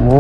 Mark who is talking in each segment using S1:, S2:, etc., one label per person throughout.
S1: वो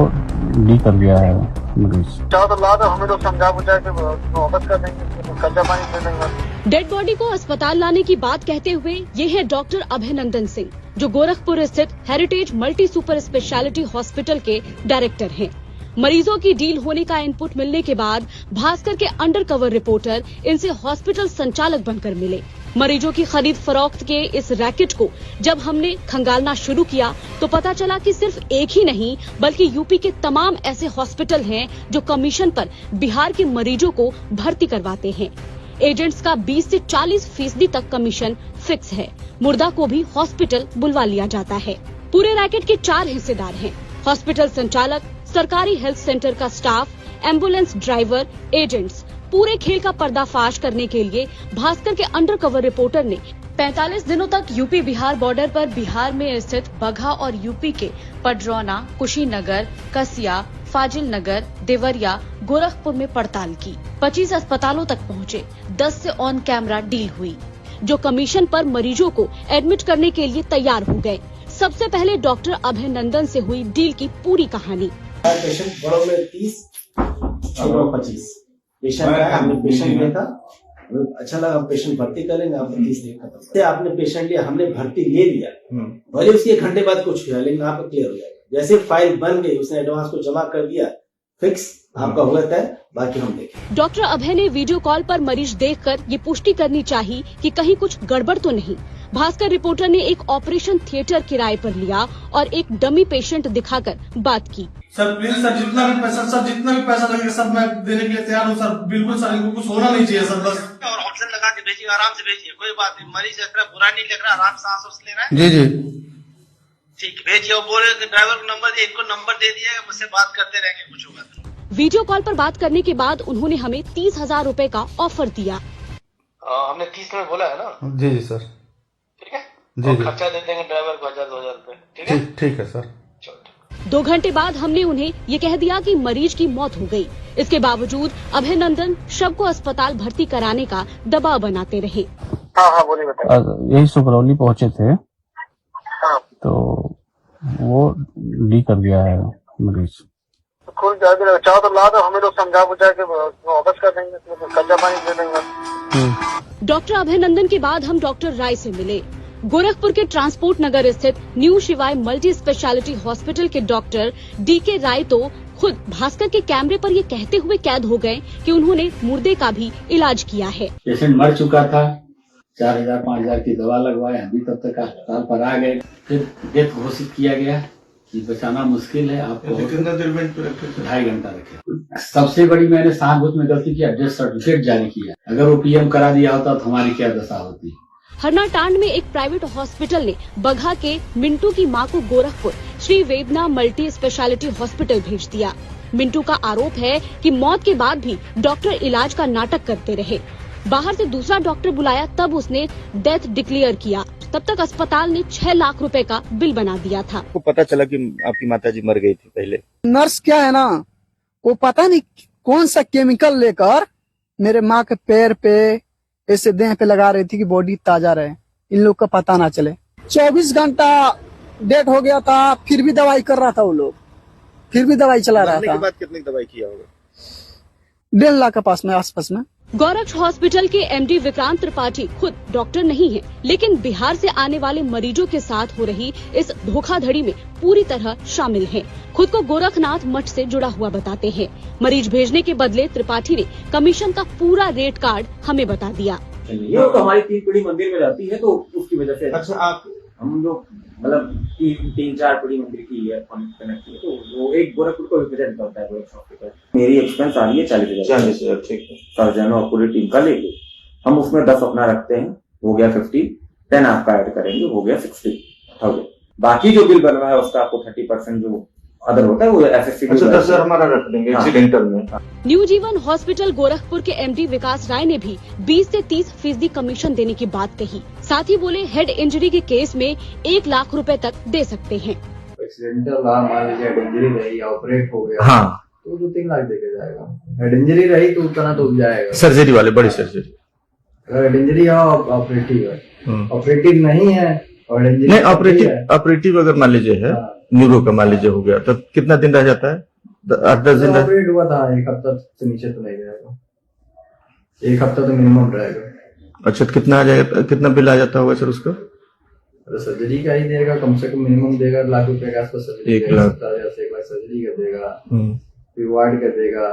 S1: डी कर दिया है मरीज।
S2: तो लाद हमें लोग समझा बुझा के वापस कर देंगे, कच्चा पानी दे देंगे।
S3: डेड बॉडी को अस्पताल लाने की बात कहते हुए ये है डॉक्टर अभयनंदन सिंह, जो गोरखपुर स्थित heritage multi super speciality hospital के डायरेक्टर हैं। मरीजों की डील होने का इनपुट मिलने के बाद भास्कर के अंडरकवर रिपोर्टर इनसे हॉस्पिटल संचालक बनकर मिले। मरीजों की खरीद फरोख्त के इस रैकेट को जब हमने खंगालना शुरू किया तो पता चला कि सिर्फ एक ही नहीं बल्कि यूपी के तमाम ऐसे हॉस्पिटल हैं जो कमीशन पर बिहार के मरीजों को भर्ती करवाते हैं। एजेंट्स का 20 से 40% तक कमीशन फिक्स है। मुर्दा को भी हॉस्पिटल बुलवा लिया जाता है। पूरे रैकेट के 4 हिस्सेदार हैं: हॉस्पिटल संचालक, सरकारी हेल्थ सेंटर का स्टाफ, एम्बुलेंस ड्राइवर, एजेंट्स। पूरे खेल का पर्दाफाश करने के लिए भास्कर के अंडरकवर रिपोर्टर ने 45 दिनों तक यूपी बिहार बॉर्डर पर बिहार में स्थित बगहा और यूपी के पडरौना, कुशीनगर, कसिया, फाजिल नगर, देवरिया, गोरखपुर में पड़ताल की। 25 अस्पतालों तक पहुंचे। 10 से ऑन कैमरा डील हुई, जो कमीशन पर मरीजों को एडमिट करने के लिए तैयार हो गए। सबसे पहले डॉक्टर अभयनंदन से हुई डील की पूरी कहानी।
S4: पेशेंट बड़ों में 30, छोटों में 25 पेशेंट है। हमने पेशेंट देखा, अच्छा लगा, पेशेंट भर्ती करेंगे, आपने 30 दिन खत्म। आपने पेशेंट लिया, हमने भर्ती ले लिया, भले उसके 1 घंटे बाद कुछ हुआ, लेकिन आपका क्लियर हो जाएगा। जैसे फाइल बन गई, उसने एडवांस को जमा कर दिया, फिक्स आपका हुआ तय, बाकी हम देखें।
S3: डॉक्टर अभय ने वीडियो कॉल पर मरीज देखकर ये पुष्टि करनी चाहिए कि कहीं कुछ गड़बड़ तो नहीं। भास्कर रिपोर्टर ने एक ऑपरेशन थिएटर किराए पर लिया और एक डमी पेशेंट दिखाकर बात की।
S5: सर प्लीज सर, जितना भी पैसा लगेगा सब मैं देने के लिए तैयार हूँ सर। बिल्कुल सर, इनको कुछ होना नहीं चाहिए सर, बस।
S2: और ऑप्शन लगा के भेजिए, आराम से भेजिए, कोई बात नहीं। मरीज इतना बुरा नहीं लग रहा, आराम से सांस ले रहा है।
S5: जी जी
S2: ठीक, भेजिए। और बोले ड्राइवर को नंबर दिए, इनको नंबर दे दिया, मुझसे बात करते रहेंगे, कुछ होगा तो।
S3: वीडियो कॉल पर बात करने के बाद उन्होंने हमें 30,000 रूपए का ऑफर दिया।
S2: हमने 30 में बोला है ना?
S5: जी जी सर,
S2: ठीक है
S5: जी जी।
S2: खर्चा दे देंगे ड्राइवर को 1000-2000 रूपए।
S5: ठीक है सर।
S3: 2 घंटे बाद हमने उन्हें ये कह दिया कि मरीज की मौत हो गई। इसके बावजूद अभयनंदन शव को अस्पताल भर्ती कराने का दबाव बनाते रहे।
S2: हाँ बोलिए, बताइए।
S1: यही सुकरौली पहुंचे थे,
S2: हाँ।
S1: तो वो डी कर दिया है मरीज।
S2: खुल जाएगा, चाहो तो लाद हमें लोग समझा बुझा के वापस कर देंगे, कच्चा पानी दे देंगे।
S3: डॉक्टर अभयनंदन के बाद हम डॉक्टर राय से मिले। गोरखपुर के ट्रांसपोर्ट नगर स्थित न्यू शिवाय मल्टी स्पेशलिटी हॉस्पिटल के डॉक्टर DK राय तो खुद भास्कर के कैमरे पर ये कहते हुए कैद हो गए कि उन्होंने मुर्दे का भी इलाज किया है।
S6: पेशेंट मर चुका था, 4,000-5,000 की दवा लगवाए, अभी तब तक अस्पताल पर आ गए, फिर डेथ घोषित किया गया कि बचाना मुश्किल है, आपको
S5: कितना देर में
S6: 2.5 घंटा रखे। सबसे बड़ी मैंने सहानुभूति में गलती किया, डेथ सर्टिफिकेट जारी किया। अगर वो PM करा दिया होता तो हमारी क्या दशा होती।
S3: हरनाटांड में एक प्राइवेट हॉस्पिटल ने बगहा के मिंटू की मां को गोरखपुर श्री वेदना मल्टी स्पेशलिटी हॉस्पिटल भेज दिया। मिंटू का आरोप है कि मौत के बाद भी डॉक्टर इलाज का नाटक करते रहे। बाहर से दूसरा डॉक्टर बुलाया, तब उसने डेथ डिक्लेयर किया। तब तक अस्पताल ने 6 लाख रुपए का बिल बना दिया था।
S7: आपको पता चला कि आपकी माताजी मर गई थी पहले?
S8: नर्स क्या है ना, वो पता नहीं कौन सा केमिकल लेकर मेरे माँ के पैर पे, ऐसे देह पे लगा रही थी कि बॉडी ताजा रहे, इन लोग का पता ना चले। 24 घंटा डेट हो गया था, फिर भी दवाई कर रहा था वो लोग, फिर भी दवाई चला रहा था।
S7: के बाद कितनी दवाई किया होगा?
S8: 1.5 लाख के पास में, आसपास में।
S3: गोरक्ष हॉस्पिटल के MD विक्रांत त्रिपाठी खुद डॉक्टर नहीं है, लेकिन बिहार से आने वाले मरीजों के साथ हो रही इस धोखाधड़ी में पूरी तरह शामिल हैं। खुद को गोरखनाथ मठ से जुड़ा हुआ बताते हैं। मरीज भेजने के बदले त्रिपाठी ने कमीशन का पूरा रेट कार्ड हमें बता दिया।
S4: ये तो हमारी 3 पीढ़ी मंदिर में रहती है, तो उसकी वजह से
S5: अच्छा, आप
S4: हम लोग मतलब 3-4 पीढ़ी मंदिर की है, कनेक्ट की है, तो वो एक गोरखपुर को रिप्रेजेंट करता है गोरखपुर हॉस्पिटल। मेरी एक्सपेंस आ रही है 40,000।
S7: ठीक है।
S4: सर्जन और पूरी टीम का लेके हम उसमें 10 अपना रखते हैं, हो गया 50, 10 आपका ऐड करेंगे, हो गया 60,000। बाकी जो बिल बन रहा है उसका आपको 30% जो अदर होता है वो FSC।
S7: अच्छा, 10,000 हमारा रख देंगे एक्सीडेंटल में।
S3: न्यू जीवन हॉस्पिटल गोरखपुर के MD विकास राय ने भी 20 से 30% कमीशन देने की बात कही। साथ ही बोले हेड इंजरी के केस में 1 लाख रुपए तक दे सकते हैं।
S6: एक्सीडेंटल मान लीजिए, हेड इंजरी रही, ऑपरेट हो गया,
S7: हाँ,
S6: तो 2-3 लाख देके जाएगा। हेड इंजरी रही तो उतना तो जाएगा,
S7: सर्जरी वाले, बड़ी सर्जरी।
S6: अगर हेड इंजरी है ऑपरेटिव है, ऑपरेटिव नहीं है और
S7: नहीं, ऑपरेटिव अगर मान लीजिए है न्यूरो का मान लीजिए हो गया तो कितना दिन रह जाता है? 8-10 दिन
S6: ऑपरेट हुआ था, 1 हफ्ता से नीचे तो नहीं रहेगा, 1 हफ्ता तो मिनिमम रहेगा।
S7: अच्छा, कितना आ जाएगा, कितना बिल आ जाता होगा सर उसका?
S6: सर्जरी का ही देगा, कम से कम मिनिमम देगा ₹1 लाख के आसपास सर्जरी,
S7: 1 लाख
S6: 70,000 से 1 लाख सर्जरी का देगा, फिर वार्ड का देगा।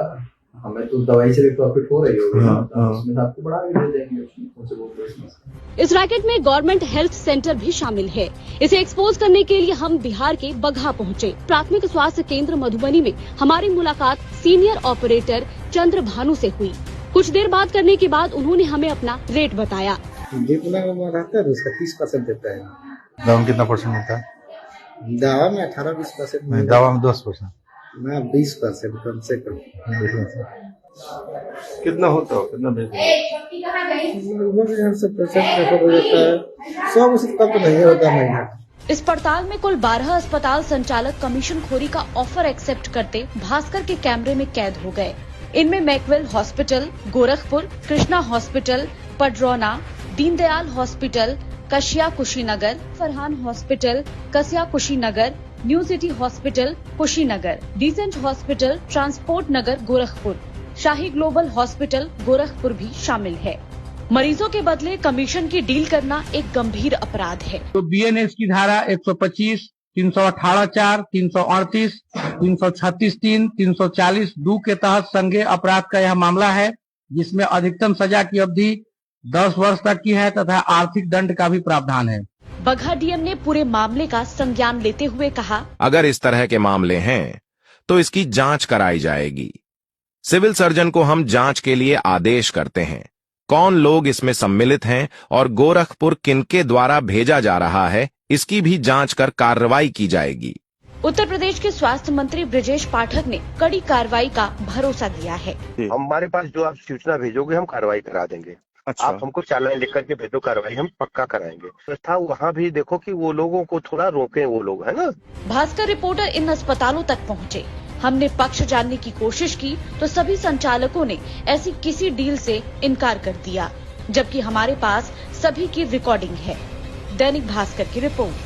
S6: हमें तो दवाई से भी प्रॉफिट हो रही होगी, उसमें आपको बढ़ा के दे देंगे।
S3: इस रैकेट में गवर्नमेंट हेल्थ सेंटर भी शामिल है। इसे एक्सपोज करने के लिए हम बिहार के बगहा पहुंचे। प्राथमिक स्वास्थ्य केंद्र मधुबनी में हमारी मुलाकात सीनियर ऑपरेटर चंद्र भानु से हुई। कुछ देर बात करने के बाद उन्होंने हमें अपना रेट बताया।
S4: रहता है तो उसका 30% देता है।
S1: दवा में कितना परसेंट होता है?
S4: दवा में 18-20%,
S1: दवा में 10%,
S4: ना 20% कम से कम।
S7: कितना होता हो, कितना
S4: लगभग 100% हो जाता है, 100 से कम तो नहीं होता महीना।
S3: इस पड़ताल में कुल 12 अस्पताल संचालक कमीशन खोरी का ऑफर एक्सेप्ट करते भास्कर के कैमरे में कैद हो गए। इनमें Maxwell hospital, Gorakhpur, Krishna hospital, Padrauna, Deendayal hospital, Kasia Kushinagar, Farhan hospital, Kasia Kushinagar, new city hospital Kushinagar, decent hospital, transport Nagar Gorakhpur, Shahi global hospital Gorakhpur भी शामिल है। मरीजों के बदले कमीशन की डील करना एक गंभीर अपराध है।
S9: तो बीएनएस की धारा 125, 318(4), 338, 336(3), 340(2) के तहत संज्ञेय अपराध का यह मामला है, जिसमें अधिकतम सजा की अवधि 10 वर्ष तक की है तथा आर्थिक दंड का भी प्रावधान है।
S3: बगहा डीएम ने पूरे मामले का संज्ञान लेते हुए कहा,
S10: अगर इस तरह के मामले हैं तो इसकी जांच कराई जाएगी। सिविल सर्जन को हम जांच के लिए आदेश करते हैं। कौन लोग इसमें सम्मिलित हैं और गोरखपुर किनके द्वारा भेजा जा रहा है, इसकी भी जांच कर कार्रवाई की जाएगी।
S3: उत्तर प्रदेश के स्वास्थ्य मंत्री ब्रजेश पाठक ने कड़ी कार्रवाई का भरोसा दिया है।
S2: हमारे पास जो आप सूचना भेजोगे हम कार्रवाई करा देंगे।
S7: अच्छा।
S2: आप हमको चालान लिख करके भेजो, कार्रवाई हम पक्का कराएंगे। व्यवस्था वहाँ भी देखो कि वो लोगों को थोड़ा रोके, वो लोग है ना।
S3: भास्कर रिपोर्टर इन अस्पतालों तक पहुंचे। हमने पक्ष जानने की कोशिश की तो सभी संचालकों ने ऐसी किसी डील से इनकार कर दिया, जबकि हमारे पास सभी की रिकॉर्डिंग है। दैनिक भास्कर की रिपोर्ट।